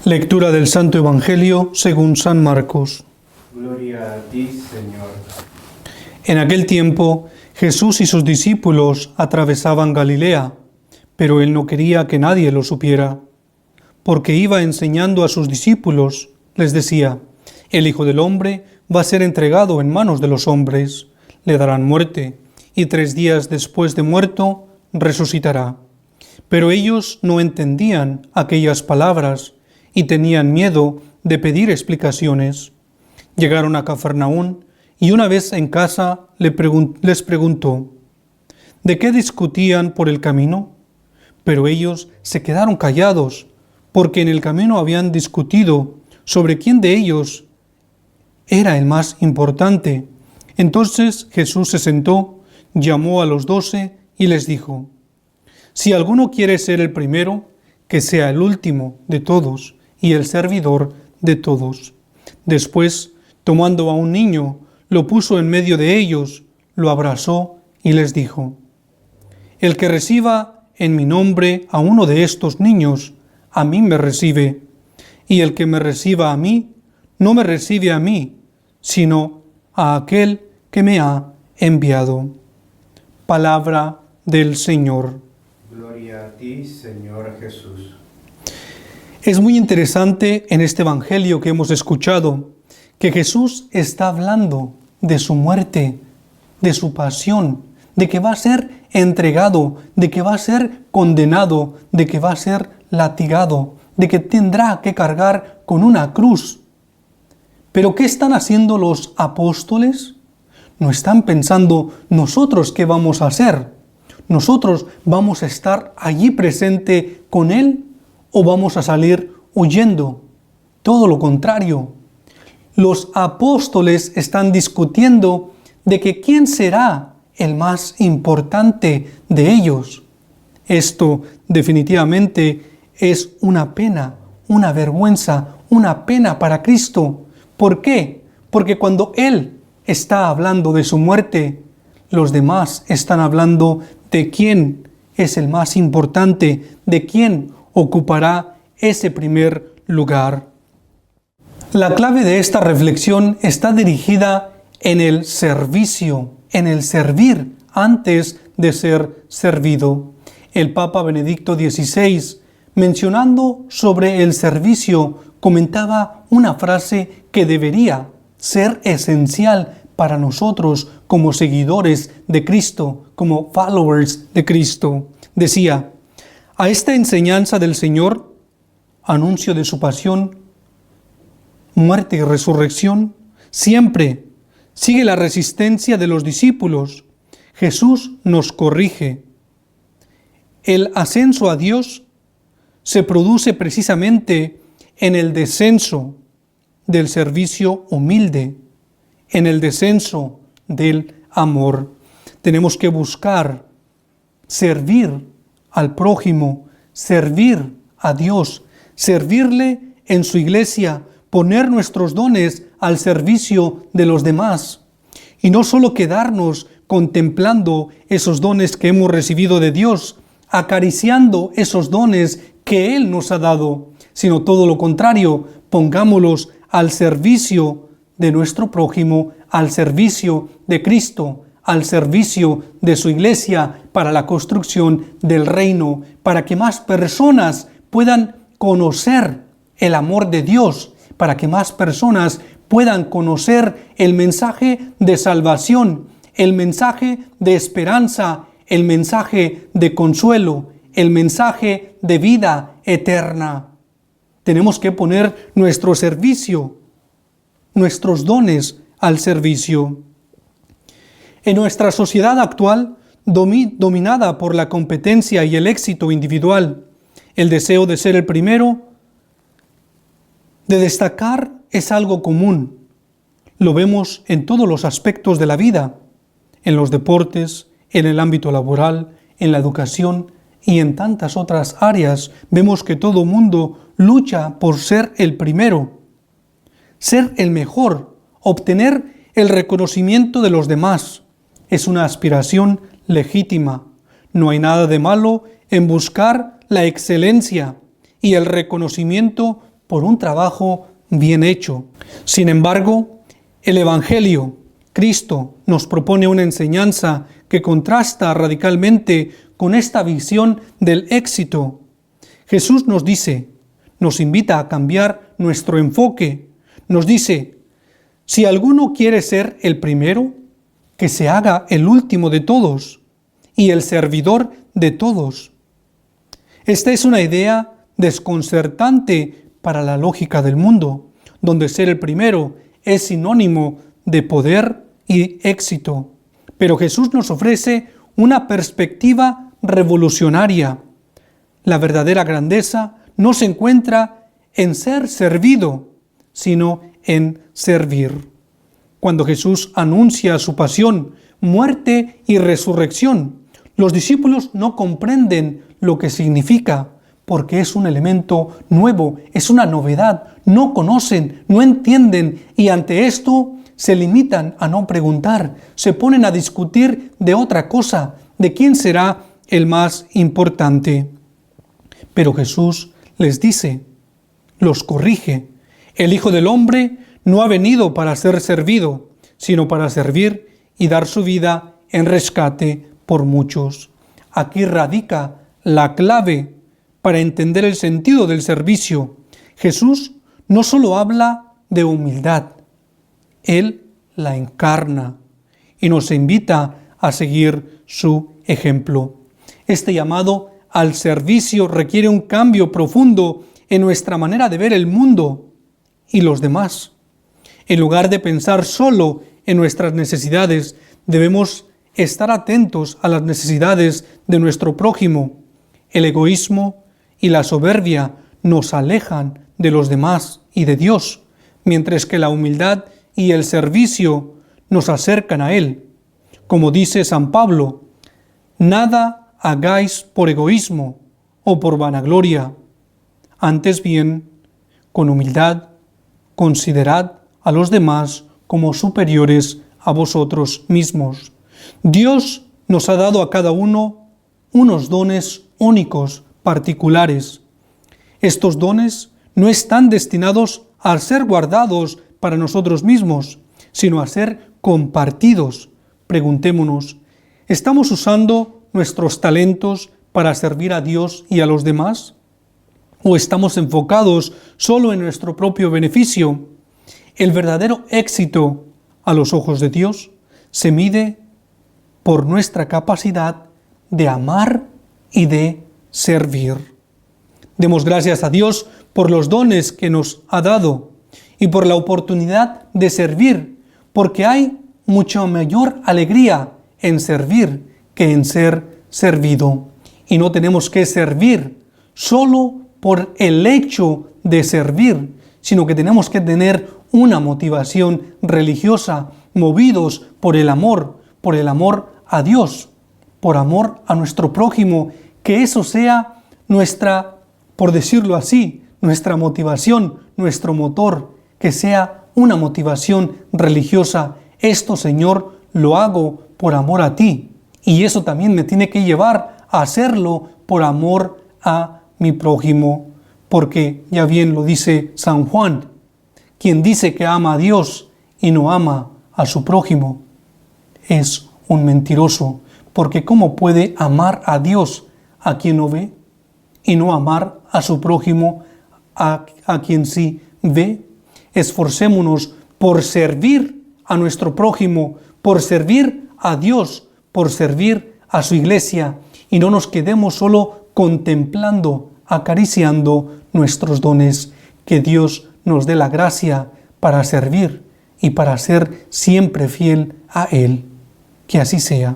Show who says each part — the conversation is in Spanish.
Speaker 1: Lectura del Santo Evangelio según San Marcos.
Speaker 2: Gloria a ti, Señor.
Speaker 1: En aquel tiempo, Jesús y sus discípulos atravesaban Galilea, pero él no quería que nadie lo supiera, porque iba enseñando a sus discípulos. Les decía: el Hijo del Hombre va a ser entregado en manos de los hombres, le darán muerte, y 3 días después de muerto, resucitará. Pero ellos no entendían aquellas palabras y tenían miedo de pedir explicaciones. Llegaron a Cafarnaún y una vez en casa les preguntó: ¿de qué discutían por el camino? Pero ellos se quedaron callados, porque en el camino habían discutido sobre quién de ellos era el más importante. Entonces Jesús se sentó, llamó a los 12 y les dijo: si alguno quiere ser el primero, que sea el último de todos y el servidor de todos. Después, tomando a un niño, lo puso en medio de ellos, lo abrazó y les dijo: el que reciba en mi nombre a uno de estos niños, a mí me recibe, y el que me reciba a mí, no me recibe a mí, sino a aquel que me ha enviado. Palabra del Señor.
Speaker 2: Gloria a ti, Señor Jesús.
Speaker 1: Es muy interesante en este Evangelio que hemos escuchado que Jesús está hablando de su muerte, de su pasión, de que va a ser entregado, de que va a ser condenado, de que va a ser latigado, de que tendrá que cargar con una cruz. ¿Pero qué están haciendo los apóstoles? No están pensando: ¿nosotros qué vamos a hacer? ¿Nosotros vamos a estar allí presente con Él o vamos a salir huyendo? Todo lo contrario. Los apóstoles están discutiendo de que quién será el más importante de ellos. Esto definitivamente es una pena, una vergüenza, una pena para Cristo. ¿Por qué? Porque cuando Él está hablando de su muerte, los demás están hablando de quién es el más importante, de quién ocupará ese primer lugar. La clave de esta reflexión está dirigida en el servicio, en el servir antes de ser servido. El Papa Benedicto XVI, mencionando sobre el servicio, comentaba una frase que debería ser esencial para nosotros como seguidores de Cristo, como followers de Cristo. Decía: a esta enseñanza del Señor, anuncio de su pasión, muerte y resurrección, siempre sigue la resistencia de los discípulos. Jesús nos corrige. El ascenso a Dios se produce precisamente en el descenso del servicio humilde, en el descenso del amor. Tenemos que buscar servir al prójimo, servir a Dios, servirle en su iglesia, poner nuestros dones al servicio de los demás. Y no solo quedarnos contemplando esos dones que hemos recibido de Dios, acariciando esos dones que Él nos ha dado, sino todo lo contrario, pongámoslos al servicio de nuestro prójimo, al servicio de Cristo, al servicio de su iglesia, para la construcción del reino, para que más personas puedan conocer el amor de Dios, para que más personas puedan conocer el mensaje de salvación, el mensaje de esperanza, el mensaje de consuelo, el mensaje de vida eterna. Tenemos que poner nuestro servicio, nuestros dones al servicio. En nuestra sociedad actual, dominada por la competencia y el éxito individual, el deseo de ser el primero, de destacar, es algo común. Lo vemos en todos los aspectos de la vida, en los deportes, en el ámbito laboral, en la educación y en tantas otras áreas. Vemos que todo mundo lucha por ser el primero, ser el mejor, obtener el reconocimiento de los demás. Es una aspiración legítima. No hay nada de malo en buscar la excelencia y el reconocimiento por un trabajo bien hecho. Sin embargo, el Evangelio, Cristo, nos propone una enseñanza que contrasta radicalmente con esta visión del éxito. Jesús nos invita a cambiar nuestro enfoque. Nos dice, si alguno quiere ser el primero, que se haga el último de todos y el servidor de todos. Esta es una idea desconcertante para la lógica del mundo, donde ser el primero es sinónimo de poder y éxito. Pero Jesús nos ofrece una perspectiva revolucionaria. La verdadera grandeza no se encuentra en ser servido, sino en servir. Cuando Jesús anuncia su pasión, muerte y resurrección, los discípulos no comprenden lo que significa, porque es un elemento nuevo, es una novedad, no conocen, no entienden, y ante esto se limitan a no preguntar, se ponen a discutir de otra cosa, de quién será el más importante. Pero Jesús les dice, los corrige, el Hijo del Hombre no ha venido para ser servido, sino para servir y dar su vida en rescate por muchos. Aquí radica la clave para entender el sentido del servicio. Jesús no solo habla de humildad, Él la encarna y nos invita a seguir su ejemplo. Este llamado al servicio requiere un cambio profundo en nuestra manera de ver el mundo y los demás. En lugar de pensar solo en nuestras necesidades, debemos estar atentos a las necesidades de nuestro prójimo. El egoísmo y la soberbia nos alejan de los demás y de Dios, mientras que la humildad y el servicio nos acercan a Él. Como dice San Pablo, nada hagáis por egoísmo o por vanagloria. Antes bien, con humildad, considerad a los demás como superiores a vosotros mismos. Dios nos ha dado a cada uno unos dones únicos, particulares. Estos dones no están destinados a ser guardados para nosotros mismos, sino a ser compartidos. Preguntémonos, ¿estamos usando nuestros talentos para servir a Dios y a los demás? ¿O estamos enfocados solo en nuestro propio beneficio? El verdadero éxito a los ojos de Dios se mide por nuestra capacidad de amar y de servir. Demos gracias a Dios por los dones que nos ha dado y por la oportunidad de servir, porque hay mucha mayor alegría en servir que en ser servido. Y no tenemos que servir solo por el hecho de servir, sino que tenemos que tener una motivación religiosa, movidos por el amor a Dios, por amor a nuestro prójimo, que eso sea nuestra, por decirlo así, nuestra motivación, nuestro motor, que sea una motivación religiosa. Esto, Señor, lo hago por amor a ti, y eso también me tiene que llevar a hacerlo por amor a mi prójimo, porque ya bien lo dice San Juan, quien dice que ama a Dios y no ama a su prójimo es un mentiroso, porque ¿cómo puede amar a Dios a quien no ve y no amar a su prójimo a quien sí ve? Esforcémonos por servir a nuestro prójimo, por servir a Dios, por servir a su iglesia, y no nos quedemos solo contemplando, acariciando nuestros dones. Que Dios nos dé la gracia para servir y para ser siempre fiel a Él. Que así sea.